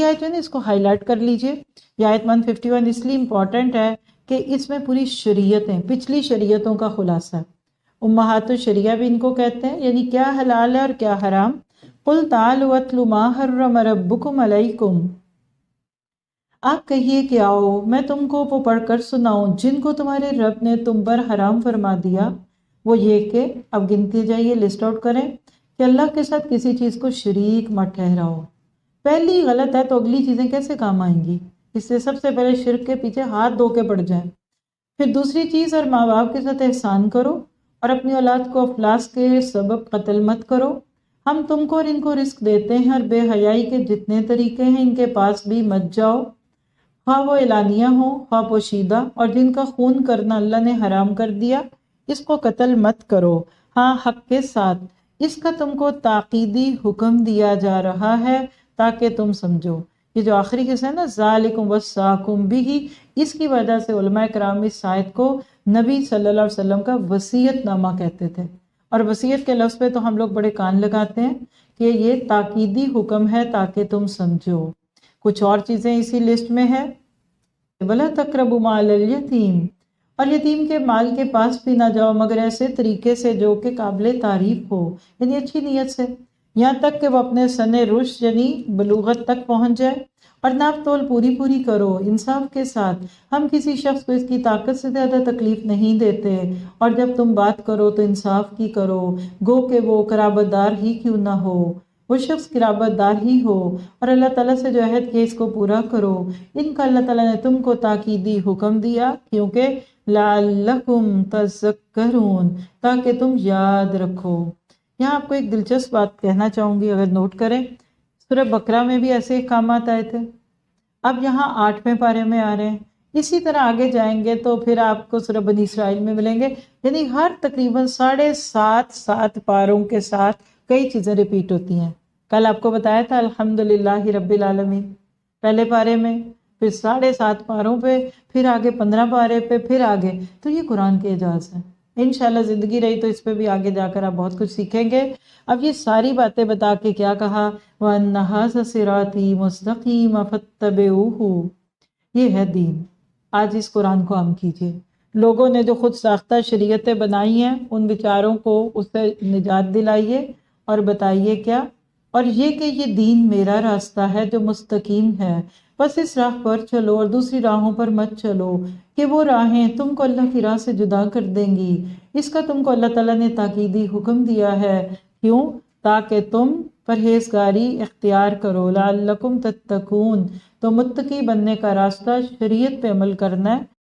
والی آیت ہے نا، اس کو ہائی لائٹ کر لیجئے. یہ آیت 151 اس لیے امپورٹنٹ ہے کہ اس میں پوری شریعتیں، پچھلی شریعتوں کا خلاصہ ہے. امہات الشریعہ بھی ان کو کہتے ہیں، یعنی کیا حلال ہے اور کیا حرام. قُلْ تَعَالُوا وَاتْلُوا مَا حَرَّمَ رَبُّكُمْ عَلَيْكُمْ، آپ کہیے کہ آؤ میں تم کو وہ پڑھ کر سناؤں جن کو تمہارے رب نے تم پر حرام فرما دیا. وہ یہ کہ اب گنتے جائیے، لسٹ آؤٹ کریں کہ اللہ کے ساتھ کسی چیز کو شریک مت ٹھہراؤ. پہلی غلط ہے تو اگلی چیزیں کیسے کام آئیں گی؟ اس سے سب سے پہلے شرک کے پیچھے ہاتھ دھو کے پڑ جائیں. پھر دوسری چیز، اور ماں باپ کے ساتھ احسان کرو اور اپنی اولاد کو افلاس کے سبب قتل مت کرو. ہم تم کو اور ان کو رزق دیتے ہیں اور بے حیائی کے جتنے طریقے ہیں ان کے پاس بھی مت جاؤ، خواہ وہ اعلانیہ ہو خواہ پوشیدہ. اور جن کا خون کرنا اللہ نے حرام کر دیا اس کو قتل مت کرو، ہاں حق کے ساتھ. اس کا تم کو تاکیدی حکم دیا جا رہا ہے تاکہ تم سمجھو. یہ جو آخری حصہ ہے نا، ذالکم وصاکم بہ، اس کی وجہ سے علماء کرام اس آیت کو نبی صلی اللہ علیہ وسلم کا وصیت نامہ کہتے تھے. اور وصیت کے لفظ پہ تو ہم لوگ بڑے کان لگاتے ہیں کہ یہ تاکیدی حکم ہے تاکہ تم سمجھو. کچھ اور چیزیں اسی لسٹ میں ہے، وَلَا تَقْرَبُوا مَالَ الْيَتِيمِ، اور یتیم کے مال کے پاس بھی نہ جاؤ مگر ایسے طریقے سے جو کہ قابل تعریف ہو، یعنی اچھی نیت سے، یہاں تک کہ وہ اپنے سن رشد یعنی بلوغت تک پہنچ جائے. اور ناپ تول پوری پوری کرو انصاف کے ساتھ. ہم کسی شخص کو اس کی طاقت سے زیادہ تکلیف نہیں دیتے. اور جب تم بات کرو تو انصاف کی کرو، گو کہ وہ قرابت دار ہی کیوں نہ ہو، وہ شخص قرابت دار ہی ہو. اور اللہ تعالیٰ سے جو عہد کیا اس کو پورا کرو. ان کا اللہ تعالیٰ نے تم کو تاکیدی حکم دیا کیونکہ لعلکم تذکرون، تاکہ تم یاد رکھو. یہاں آپ کو ایک دلچسپ بات کہنا چاہوں گی، اگر نوٹ کریں، سورہ بقرہ میں بھی ایسے احکامات آئے تھے. اب یہاں 8ویں پارے میں آ رہے ہیں. اسی طرح آگے جائیں گے تو پھر آپ کو سورہ بنی اسرائیل میں ملیں گے. یعنی ہر تقریباً 7.5 پاروں کے ساتھ کئی چیزیں ریپیٹ ہوتی ہیں. کل آپ کو بتایا تھا الحمدللہ رب العالمین پہلے پارے میں، پھر 7.5 پاروں پہ، پھر آگے 15 پارے پہ، پھر آگے. تو یہ قرآن کے اعجاز ہیں. انشاءاللہ زندگی رہی تو اس پہ بھی آگے جا کر آپ بہت کچھ سیکھیں گے. اب یہ ساری باتیں بتا کے کیا کہا، وَأَنَّ هَذَا صِرَاطِي مُسْتَقِيمًا فَاتَّبِعُوهُ، یہ ہے دین. آج اس قرآن کو عام کیجیے. لوگوں نے جو خود ساختہ شریعتیں بنائی ہیں ان بیچاروں کو اس سے نجات دلائیے اور بتائیے کیا، اور یہ کہ یہ دین میرا راستہ ہے جو مستقیم ہے، بس اس راہ پر چلو اور دوسری راہوں پر مت چلو کہ وہ راہیں تم کو اللہ کی راہ سے جدا کر دیں گی. اس کا تم کو اللہ تعالیٰ نے تاکیدی حکم دیا ہے. کیوں؟ تاکہ تم پرہیزگاری اختیار کرو. لعلکم تتقون، تو متقی بننے کا راستہ شریعت پہ عمل کرنا ہے